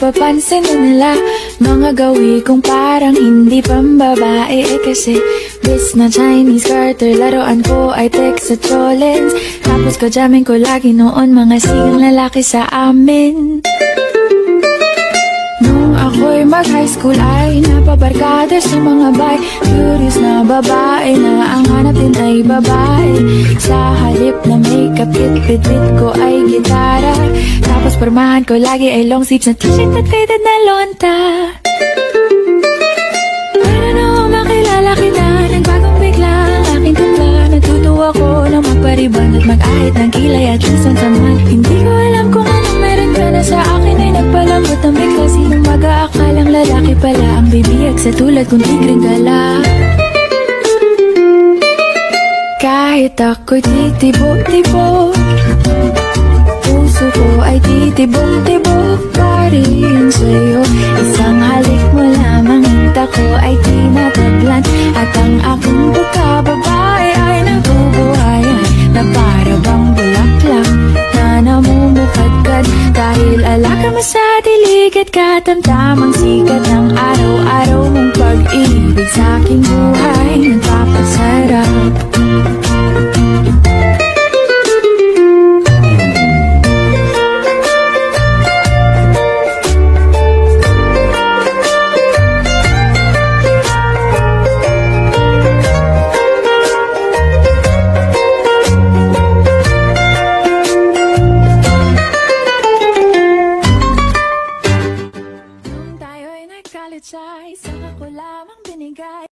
napapansin na nila mga gawi kong parang hindi pambabae. Kasi bis na Chinese Carter, laruan ko ay Tex at Cholens. Tapos ko jamming ko lagi noon mga sigang lalaki sa amin. Nung ako'y mag-high school ay napabarkada sa mga bay. Curious na babae na ang hanap din ay babae. Sa halip na makeup kit, bit-bit ko ay gitara. Tapos pormahan ko lagi ay long sleeves na t-shirt at faded na lonta. Para nung makilala kita, nagbagong bigla ang aking timpla. Natutuwa ko na magpariban at mag-ahit ng kilay at lusan sa mat. Hindi ko alam kung anong meron ka na sa akin ay nagpalambot ang bigla. Sinong mag-aakalang lalaki pala ang bibiyag sa tulad kong tigreng gala. Kahit ako'y titibok-tibok, puso ko ay titibok-tibok pa rin sa'yo. Isang halik mo lamang, hinta ko ay tinatablan. At ang aking buka, babae ay nabubuhayan na para bang bulaklak na namumukadkad. Dahil alaka mo sa dilig at katamtamang sikat ng araw-araw mong pag-ibig sa aking buhay nagpapasarap. Sa isang ako lamang binigay.